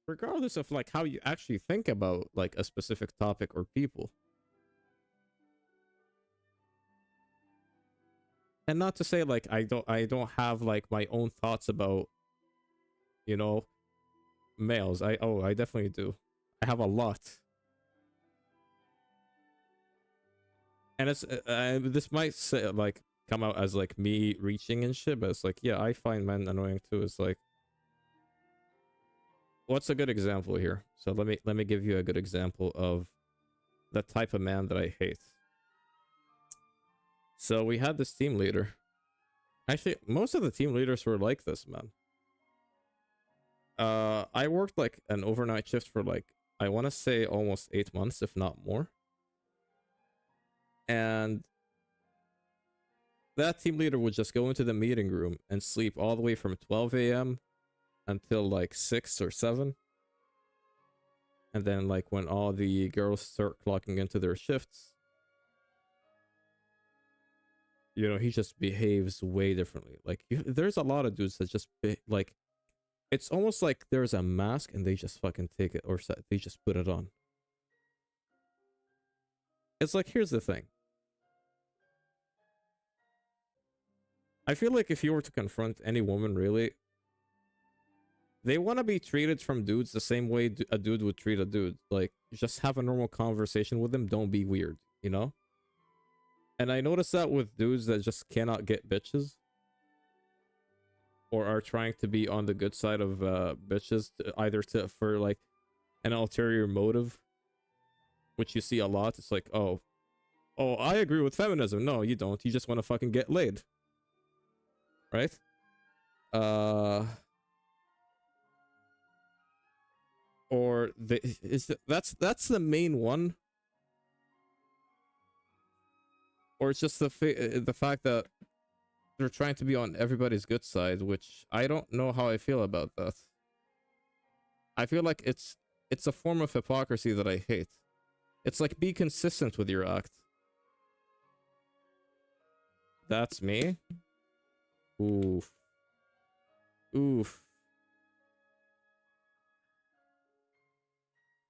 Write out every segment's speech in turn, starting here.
regardless of like how you actually think about like a specific topic or people. And not to say like I don't have like my own thoughts about, you know, males. I definitely do. I have a lot. And it's this might say, like come out as like me reaching and shit, but it's like, yeah, I find men annoying too. It's like, what's a good example here? So let me give you a good example of the type of man that I hate. So we had this team leader. Actually, most of the team leaders were like this, man. I worked like an overnight shift for like, I want to say almost 8 months, if not more. And that team leader would just go into the meeting room and sleep all the way from 12 a.m. until like 6 or 7. And then like when all the girls start clocking into their shifts, you know, he just behaves way differently. Like there's a lot of dudes that just like, it's almost like there's a mask and they just fucking take it, or they just put it on. It's like, here's the thing. I feel like if you were to confront any woman, really, they want to be treated from dudes the same way a dude would treat a dude. Like, just have a normal conversation with them. Don't be weird, you know? And I noticed that with dudes that just cannot get bitches, or are trying to be on the good side of bitches, either for like an ulterior motive, which you see a lot. It's like, oh, I agree with feminism. No, you don't. You just want to fucking get laid, right? Or that's the main one, or it's just the fact that they're trying to be on everybody's good side, which I don't know how I feel about that. I feel like it's a form of hypocrisy that I hate. It's like, be consistent with your act. That's me. Oof. Oof.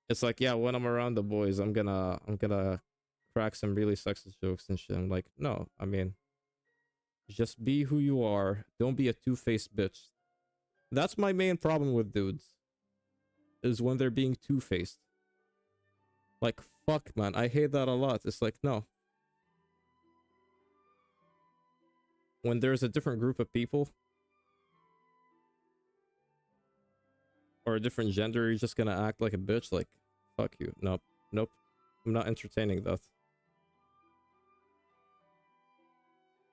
It's like, yeah, when I'm around the boys, I'm gonna crack some really sexist jokes and shit. I'm like, no, I mean, just be who you are. Don't be a two-faced bitch. That's my main problem with dudes, is when they're being two-faced. Like, fuck, man, I hate that a lot. It's like, no. When there's a different group of people, or a different gender, you're just gonna act like a bitch. Like, fuck you. Nope. Nope. I'm not entertaining that.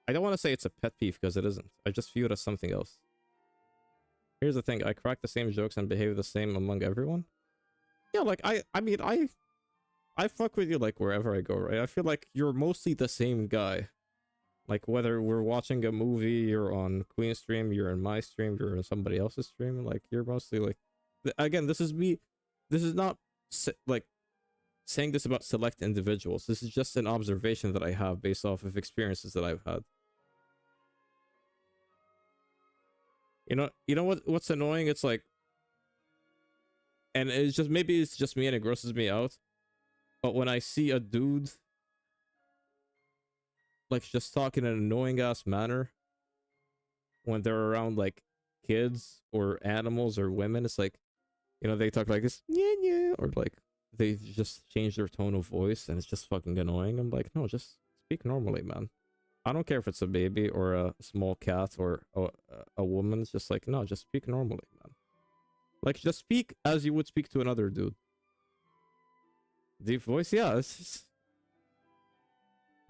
I don't want to say it's a pet peeve, because it isn't. I just view it as something else. Here's the thing. I crack the same jokes and behave the same among everyone. Yeah, like, I mean, I fuck with you, like, wherever I go, right? I feel like you're mostly the same guy. Like, whether we're watching a movie, you're on Queen's stream, you're in my stream, you're in somebody else's stream, like, you're mostly, like... Again, this is me... This is not, like, saying this about select individuals. This is just an observation that I have based off of experiences that I've had. You know what's annoying? It's like... And it's just... Maybe it's just me and it grosses me out. But when I see a dude... like, just talk in an annoying ass manner when they're around like kids or animals or women, it's like, you know, they talk like this, yeah, yeah, or like they just change their tone of voice and it's just fucking annoying. I'm like, no, just speak normally, man. I don't care if it's a baby or a small cat or a woman. It's just like, no, just speak normally, man. Like, just speak as you would speak to another dude. Deep voice, yeah, it's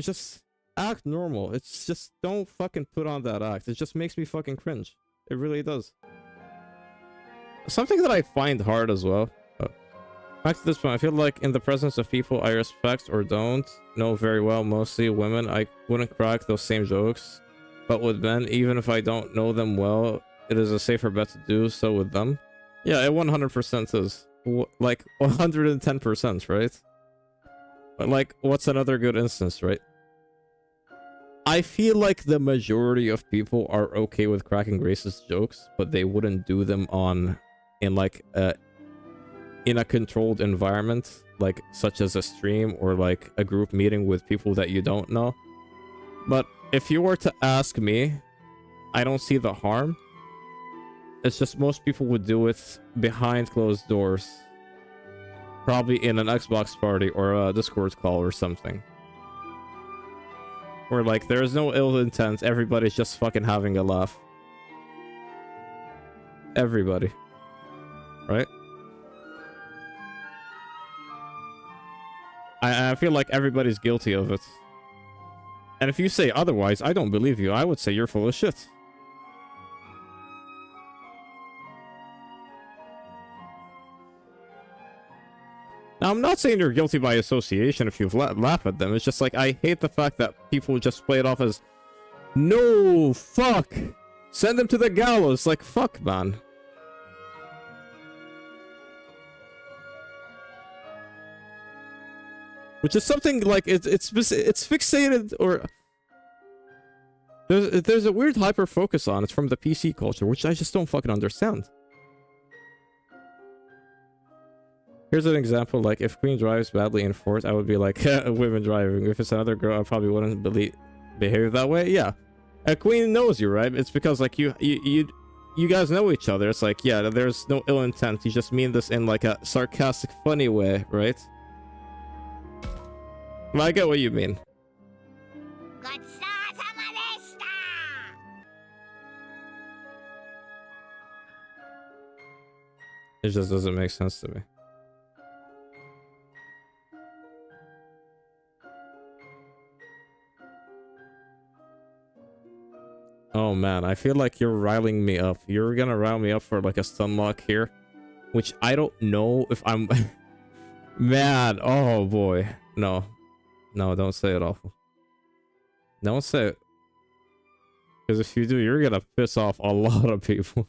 just act normal. It's just, don't fucking put on that act. It just makes me fucking cringe. It really does. Something that I find hard as well. Back to this point, I feel like in the presence of people I respect or don't know very well, mostly women, I wouldn't crack those same jokes. But with men, even if I don't know them well, it is a safer bet to do so with them. Yeah, it 100% is. Like, 110%, right? But like, what's another good instance, right? I feel like the majority of people are okay with cracking racist jokes, but they wouldn't do them in like in a controlled environment, like such as a stream or like a group meeting with people that you don't know. But if you were to ask me, I don't see the harm. It's just most people would do it behind closed doors. Probably in an Xbox party or a Discord call or something. Where like there's no ill intent, everybody's just fucking having a laugh. Everybody. Right? I feel like everybody's guilty of it. And if you say otherwise, I don't believe you. I would say you're full of shit. Now, I'm not saying you're guilty by association if you laugh at them. It's just like, I hate the fact that people just play it off as, no, fuck. Send them to the gallows. Like, fuck, man. Which is something like, it's fixated, or... There's a weird hyper focus on it from the PC culture, which I just don't fucking understand. Here's an example, like, if Queen drives badly in Fort, I would be like, women driving. If it's another girl, I probably wouldn't behave that way. Yeah. A Queen knows you, right? It's because, like, you guys know each other. It's like, yeah, there's no ill intent. You just mean this in, like, a sarcastic, funny way, right? Well, I get what you mean. It just doesn't make sense to me. Oh man, I feel like you're riling me up. You're gonna rile me up for like a stun lock here, which I don't know if I'm... Man, oh boy. No. No, don't say it, Awful. Don't say it. Because if you do, you're gonna piss off a lot of people.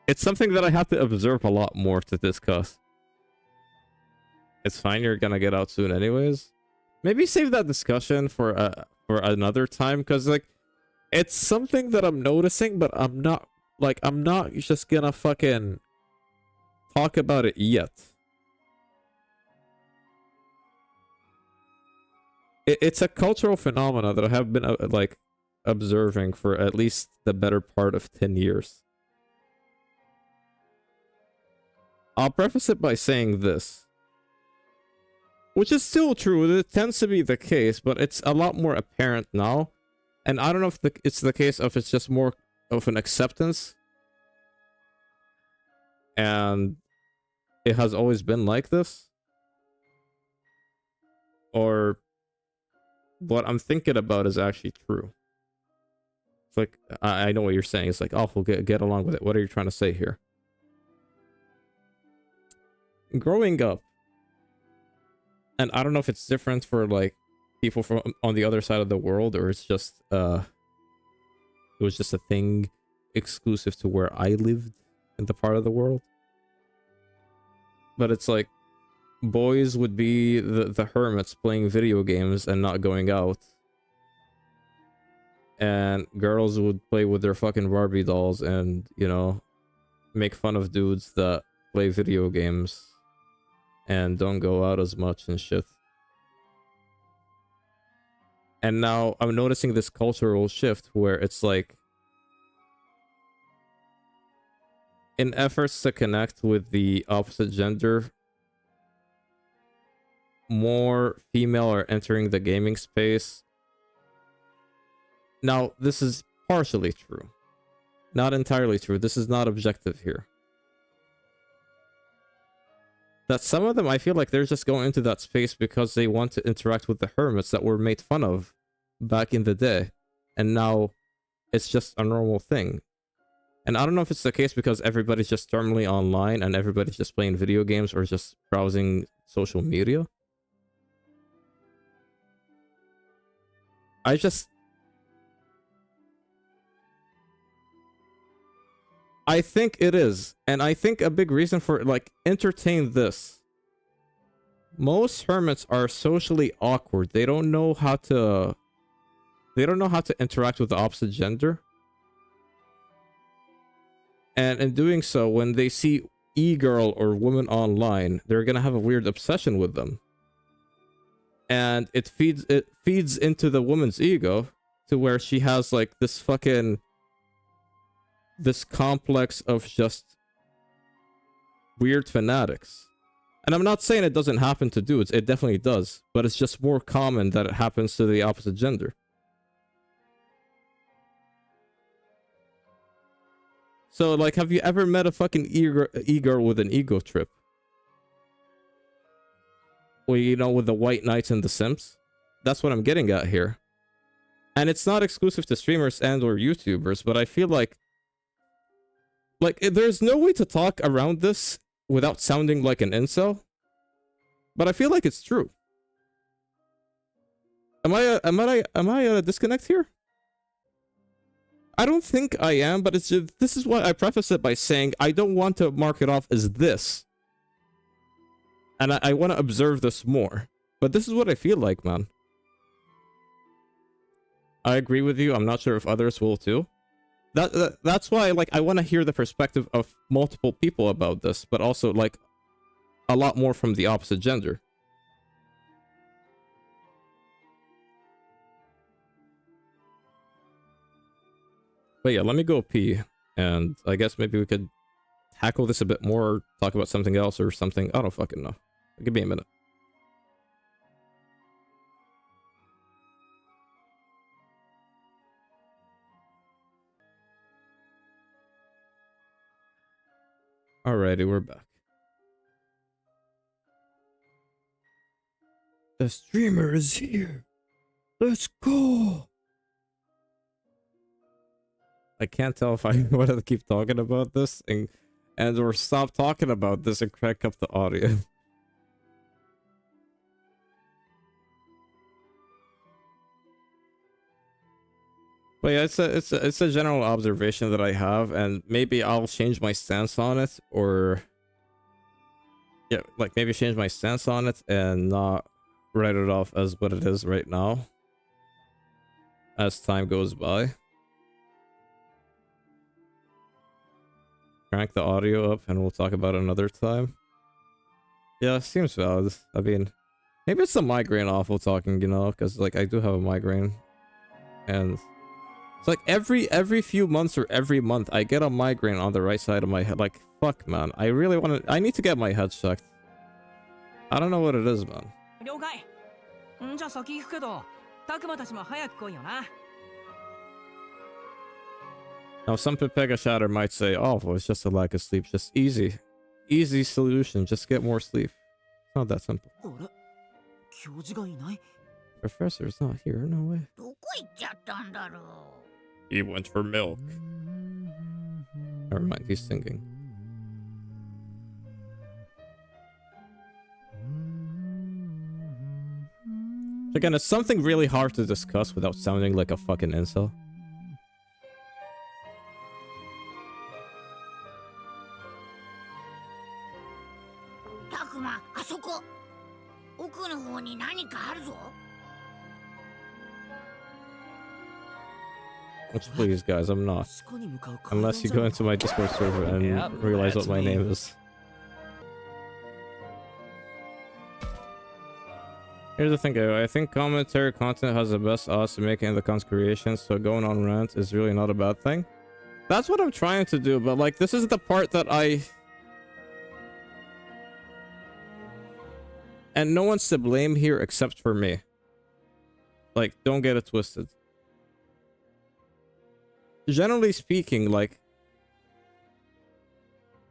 It's something that I have to observe a lot more to discuss. It's fine, you're gonna get out soon anyways. Maybe save that discussion for another time, because like it's something that I'm noticing, but I'm not just gonna fucking talk about it yet. It's a cultural phenomena that I have been like observing for at least the better part of 10 years. I'll preface it by saying this, which is still true. It tends to be the case, but it's a lot more apparent now. And I don't know if it's the case of it's just more of an acceptance. And it has always been like this. Or what I'm thinking about is actually true. It's like, I know what you're saying. It's like, awful, get along with it. What are you trying to say here? Growing up, and I don't know if it's different for like people from on the other side of the world, or it's just it was just a thing exclusive to where I lived in the part of the world. But it's like boys would be the hermits playing video games and not going out, and girls would play with their fucking Barbie dolls and, you know, make fun of dudes that play video games and don't go out as much and shit. And now I'm noticing this cultural shift where it's like, in efforts to connect with the opposite gender, more female are entering the gaming space. Now, this is partially true. Not entirely true. This is not objective here. That some of them, I feel like they're just going into that space because they want to interact with the hermits that were made fun of back in the day. And now it's just a normal thing. And I don't know if it's the case because everybody's just terminally online and everybody's just playing video games or just browsing social media. I think it is. And I think a big reason for, like, entertain this. Most hermits are socially awkward. They don't know how to interact with the opposite gender. And in doing so, when they see e-girl or woman online, they're gonna have a weird obsession with them. And it feeds into the woman's ego to where she has like this complex of just weird fanatics. And I'm not saying it doesn't happen to dudes, it definitely does, but it's just more common that it happens to the opposite gender. So, like, have you ever met a fucking e-girl with an ego trip? Well, you know, with the white knights and the simps? That's what I'm getting at here. And it's not exclusive to streamers and or YouTubers, but I feel like there's no way to talk around this without sounding like an incel. But I feel like it's true. Am I at a disconnect here? I don't think I am, but it's just, this is why I preface it by saying I don't want to mark it off as this. And I want to observe this more. But this is what I feel like, man. I agree with you. I'm not sure if others will too. That's why, like, I want to hear the perspective of multiple people about this, but also, like, a lot more from the opposite gender. But yeah, let me go pee, and I guess maybe we could tackle this a bit more, talk about something else or something. I don't fucking know. Give me a minute. Alrighty, we're back. The streamer is here. Let's go. I can't tell if I want to keep talking about this and or stop talking about this and crank up the audio. But yeah, it's a general observation that I have, and maybe I'll change my stance on it, or yeah, like maybe change my stance on it and not write it off as what it is right now as time goes by. Crank the audio up and we'll talk about it another time. Yeah, seems valid. I mean, maybe it's the migraine awful talking, you know, because like I do have a migraine, and it's like every few months or every month I get a migraine on the right side of my head. Like, fuck, man, I really want to. I need to get my head checked. I don't know what it is, man. Now, some Pepega Shatter might say, oh, well, it's just a lack of sleep. Just easy solution. Just get more sleep. It's not that simple. Professor's not here, no way. He went for milk. Never mind, he's singing. Again, it's something really hard to discuss without sounding like a fucking incel. Which, please, guys, I'm not. Unless you go into my Discord server and realize what my name is. Here's the thing, I think commentary content has the best odds to making the content creation, so going on rant is really not a bad thing. That's what I'm trying to do, but like, this is the part that and no one's to blame here except for me. Like, don't get it twisted. Generally speaking, like,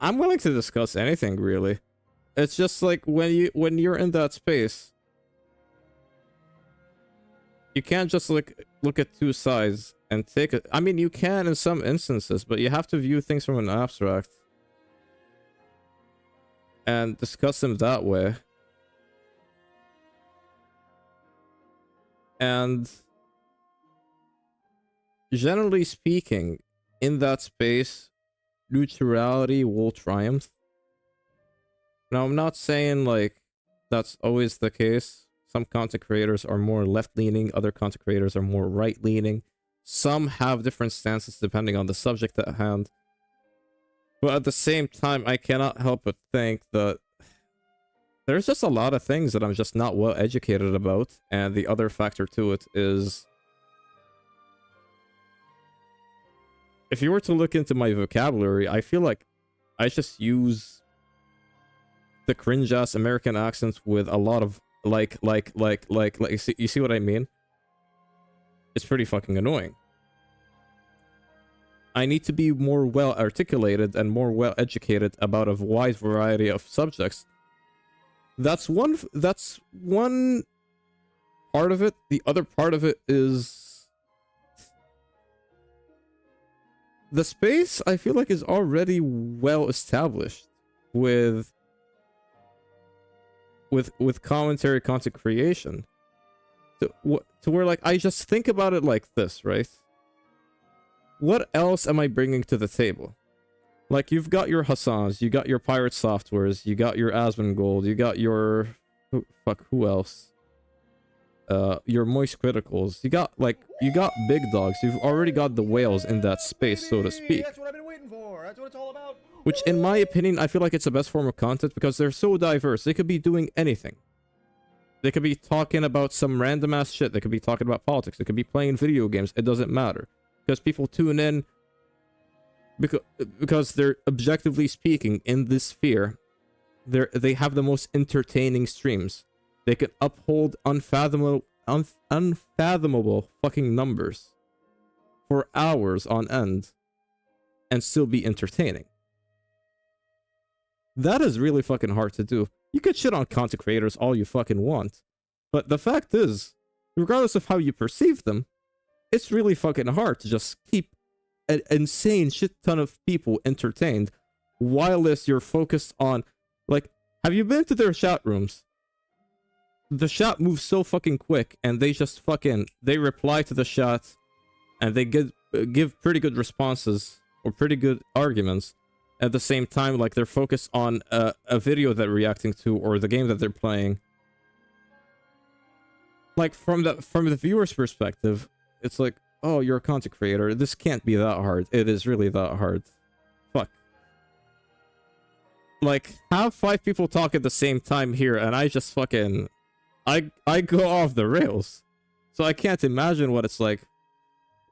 I'm willing to discuss anything, really. It's just like when you're in that space, you can't just like look at two sides and take it. I mean, you can in some instances, but you have to view things from an abstract and discuss them that way. And generally speaking, in that space, neutrality will triumph. Now, I'm not saying like that's always the case. Some content creators are more left-leaning, other content creators are more right-leaning. Some have different stances depending on the subject at hand. But at the same time, I cannot help but think that there's just a lot of things that I'm just not well educated about. And the other factor to it is, if you were to look into my vocabulary, I feel like I just use the cringe ass American accents with a lot of like, you see what I mean? It's pretty fucking annoying. I need to be more well articulated and more well educated about a wide variety of subjects. That's one part of it. The other part of it is the space, I feel like, is already well established with commentary, content creation, to where, like, I just think about it like this, right? What else am I bringing to the table? Like, you've got your Hassans, you got your Pirate Softwares, you got your Asmongold, you got your... who else? Your Moist Criticals. You got big dogs. You've already got the whales in that space, so to speak. That's what I've been waiting for. That's what it's all about. Which, in my opinion, I feel like it's the best form of content because they're so diverse. They could be doing anything. They could be talking about some random ass shit. They could be talking about politics. They could be playing video games. It doesn't matter. Because people tune in because they're, objectively speaking, in this sphere, they have the most entertaining streams. They can uphold unfathomable fucking numbers for hours on end and still be entertaining. That is really fucking hard to do. You could shit on content creators all you fucking want, but the fact is, regardless of how you perceive them, it's really fucking hard to just keep an insane shit ton of people entertained while you're focused on, like, have you been to their chat rooms? The chat moves so fucking quick, and they just fucking, they reply to the chat, and they give pretty good responses, or pretty good arguments. At the same time, like, they're focused on a video they're reacting to, or the game that they're playing. Like, from the viewer's perspective, it's like, oh, you're a content creator. This can't be that hard. It is really that hard. Fuck. Like, have 5 people talk at the same time here, and I just fucking... I go off the rails. So I can't imagine what it's like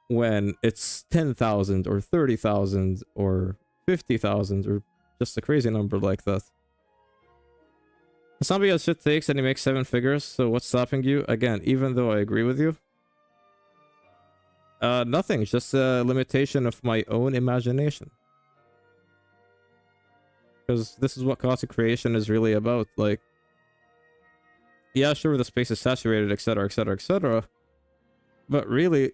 when it's 10,000 or 30,000 or 50,000 or just a crazy number like that. Somebody has shit takes and he makes 7 figures, so what's stopping you? Again, even though I agree with you. Nothing, just a limitation of my own imagination. Because this is what content creation is really about. Like, yeah, sure, the space is saturated, etc., etc., etc. But really,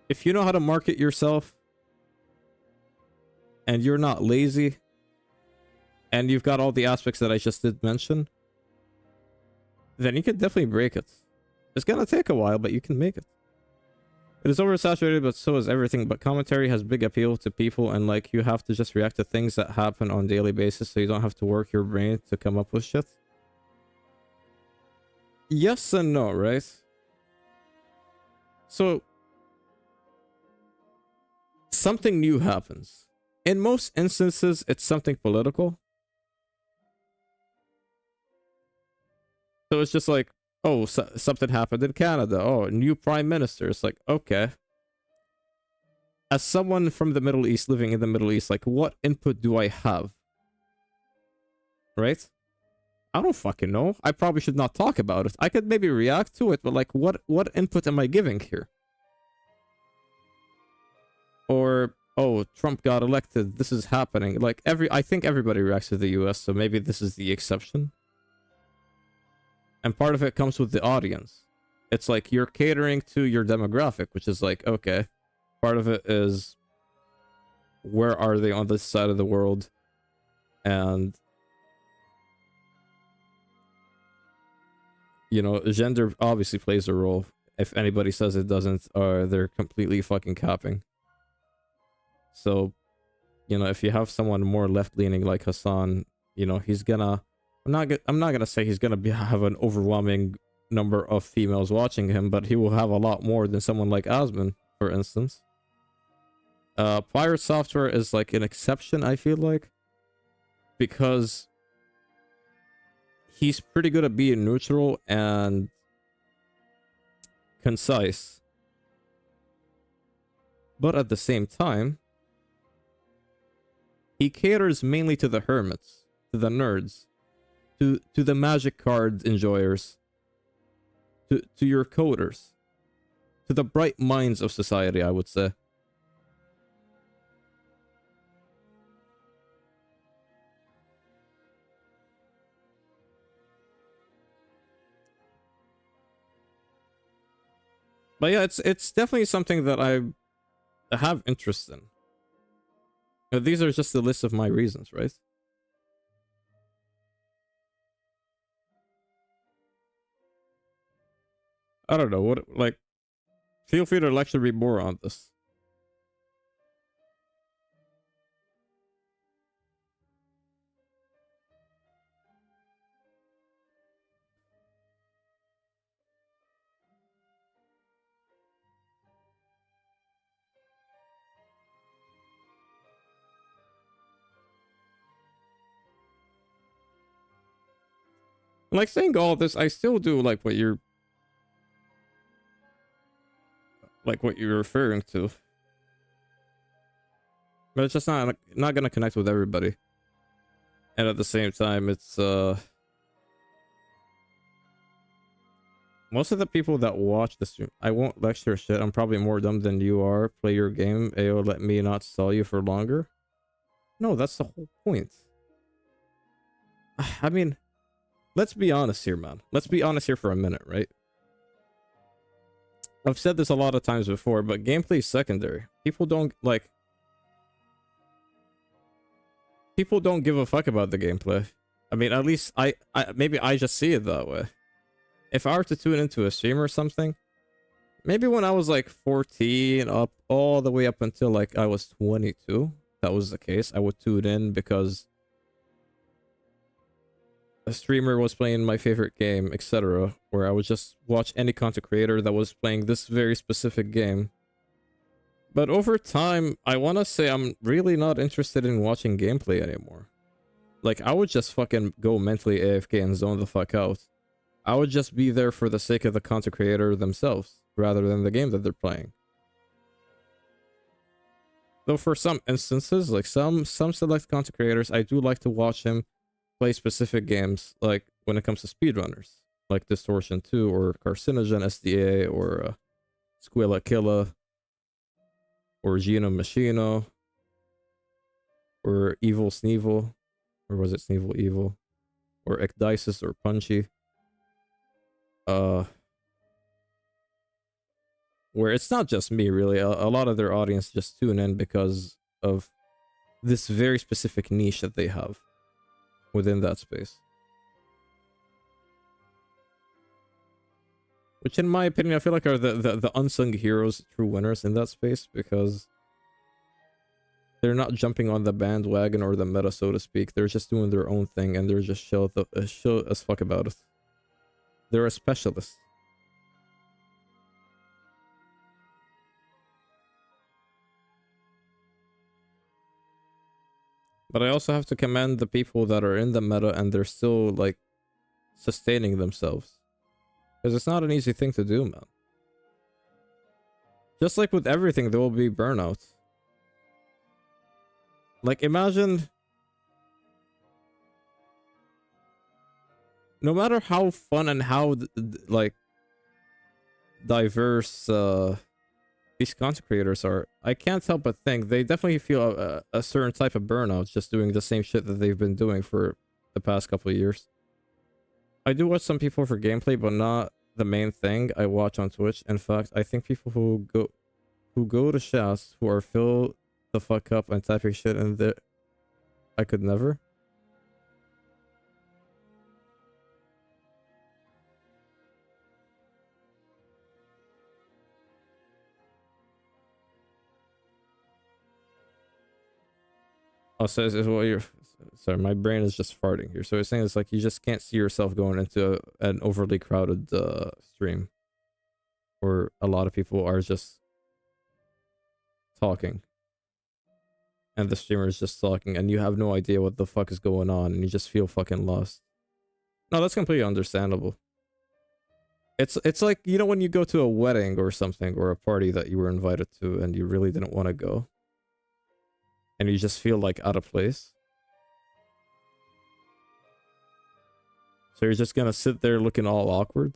if you know how to market yourself, and you're not lazy, and you've got all the aspects that I just did mention, then you can definitely break it. It's gonna take a while, but you can make it. It is oversaturated, but so is everything. But commentary has big appeal to people, and, like, you have to just react to things that happen on a daily basis, so you don't have to work your brain to come up with shit. Yes and no, right? So, something new happens. In most instances, it's something political. So it's just like, oh, something happened in Canada. Oh, new prime minister. It's like, okay. As someone from the Middle East, living in the Middle East, like, what input do I have? Right? I don't fucking know. I probably should not talk about it. I could maybe react to it, but, like, what input am I giving here? Or, oh, Trump got elected. This is happening. Like, I think everybody reacts to the US, so maybe this is the exception. And part of it comes with the audience. It's like you're catering to your demographic, which is like, okay, part of it is where are they on this side of the world? And, you know, gender obviously plays a role. If anybody says it doesn't, they're completely fucking capping. So, you know, if you have someone more left-leaning like Hassan, you know, he's gonna... I'm not gonna say he's gonna have an overwhelming number of females watching him, but he will have a lot more than someone like Asmon, for instance. Pirate Software is like an exception, I feel like, because he's pretty good at being neutral and concise. But at the same time, he caters mainly to the hermits, to the nerds, to the magic card enjoyers, to your coders, to the bright minds of society, I would say. But yeah, it's definitely something that I have interest in. These are just the list of my reasons, right? I don't know what, like, feel free to lecture me more on this. Like, saying all this, I still do like what you're referring to, but it's just not gonna connect with everybody. And at the same time, it's most of the people that watch the stream, I won't lecture shit. I'm probably more dumb than you are. Play your game. AO, let me not stall you for longer. No, that's the whole point. I mean, let's be honest here, man. Let's be honest here for a minute, right? I've said this a lot of times before, but gameplay is secondary. People don't give a fuck about the gameplay. I mean, at least maybe I just see it that way. If I were to tune into a stream or something, maybe when I was like 14 up all the way up until like I was 22, that was the case. I would tune in because a streamer was playing my favorite game, etc. Or I would just watch any content creator that was playing this very specific game. But over time, I want to say I'm really not interested in watching gameplay anymore. Like, I would just fucking go mentally AFK and zone the fuck out. I would just be there for the sake of the content creator themselves, rather than the game that they're playing. Though for some instances, like some select content creators, I do like to watch him play specific games, like when it comes to speedrunners, like Distortion 2 or Carcinogen SDA or Squilla Killa or Gino Machino or Evil Sneevil, or was it Sneevil Evil, or Ecdysis or Punchy. Where it's not just me, really. A lot of their audience just tune in because of this very specific niche that they have within that space. Which, in my opinion, I feel like are the unsung heroes, true winners in that space, because they're not jumping on the bandwagon or the meta, so to speak. They're just doing their own thing, and they're just chill as fuck about it. They're a specialist. But I also have to commend the people that are in the meta and they're still, like, sustaining themselves. Because it's not an easy thing to do, man. Just like with everything, there will be burnout. Like, imagine... no matter how fun and how, like, diverse these content creators are, I can't help but think they definitely feel a certain type of burnout just doing the same shit that they've been doing for the past couple of years. I do watch some people for gameplay, but not the main thing I watch on Twitch. In fact, I think people who go to shafts who are filled the fuck up and typing shit in there, I could never. Oh, so is what you're... sorry, my brain is just farting here. So it's saying it's like you just can't see yourself going into an overly crowded stream, or a lot of people are just talking. and the streamer is just talking and you have no idea what the fuck is going on and you just feel fucking lost. No, that's completely understandable. It's like, you know, when you go to a wedding or something, or a party that you were invited to and you really didn't want to go, and you just feel like out of place. So you're just gonna sit there looking all awkward.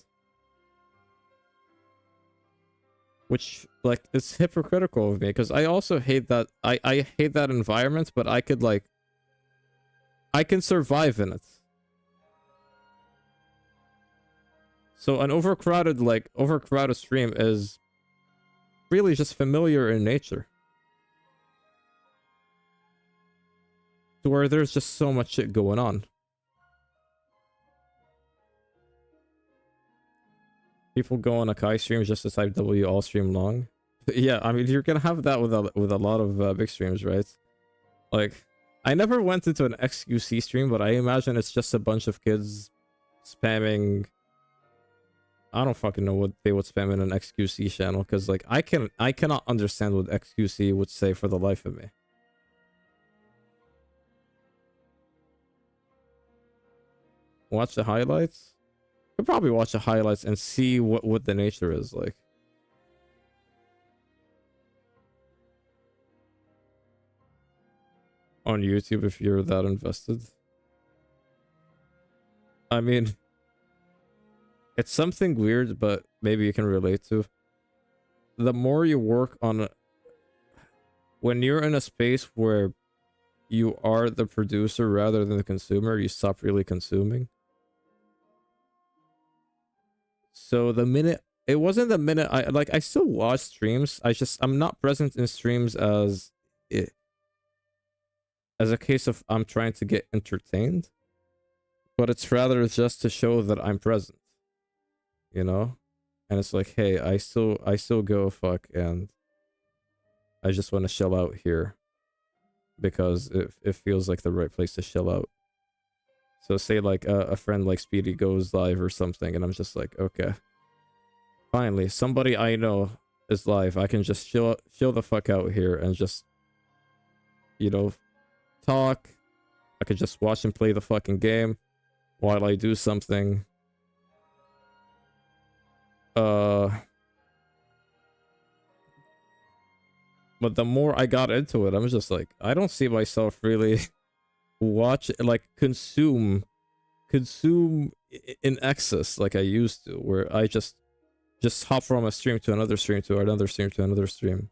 Which, like, it's hypocritical of me, because I also hate that. I hate that environment, but I could, like, I can survive in it. So an overcrowded stream is really just familiar in nature. To where there's just so much shit going on. People go on Akai streams just to type W all stream long. But yeah, I mean, you're gonna have that with a lot of big streams, right? Like, I never went into an XQC stream, but I imagine it's just a bunch of kids spamming. I don't fucking know what they would spam in an XQC channel, because like I cannot understand what XQC would say for the life of me. Watch the highlights. Could probably watch the highlights and see what the nature is like. On YouTube, if you're that invested. I mean, it's something weird, but maybe you can relate to. The more you work on, when you're in a space where you are the producer rather than the consumer, you stop really consuming. So the minute, it wasn't the minute I still watch streams. I'm not present in streams as a case of I'm trying to get entertained, but it's rather just to show that I'm present, you know? And it's like, hey, I still go fuck, and I just want to chill out here because it feels like the right place to chill out. So say like a friend like Speedy goes live or something, and I'm just like, okay, finally somebody I know is live. I can just chill the fuck out here and just, you know, talk. I could just watch him play the fucking game while I do something. But the more I got into it, I'm just like, I don't see myself really consume in excess like I used to, where I just hop from a stream to another stream to another stream to another stream.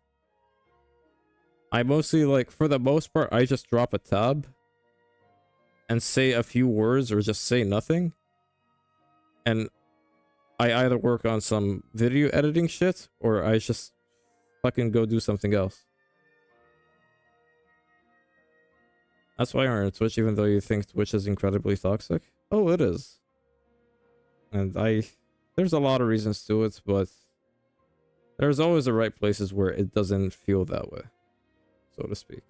I mostly, like, for the most part, I just drop a tab and say a few words or just say nothing. And I either work on some video editing shit or I just fucking go do something else. That's why I'm on Twitch, even though you think Twitch is incredibly toxic. Oh, it is. And there's a lot of reasons to it, but there's always the right places where it doesn't feel that way, so to speak.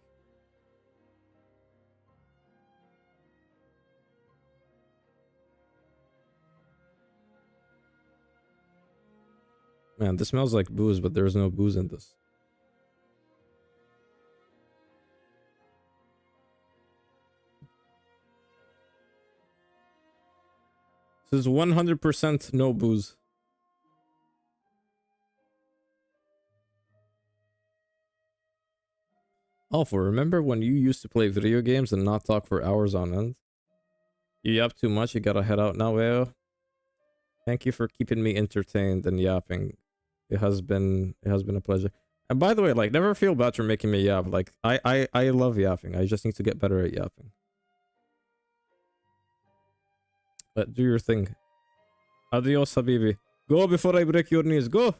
Man, this smells like booze, but there's no booze in this. This is 100% no booze. Aoful, remember when you used to play video games and not talk for hours on end? You yap too much, you gotta head out now, Ao. Thank you for keeping me entertained and yapping. It has been a pleasure. And by the way, like, never feel bad for making me yap. Like, I love yapping. I just need to get better at yapping. But do your thing. Adios, Habibi. Go before I break your knees. Go!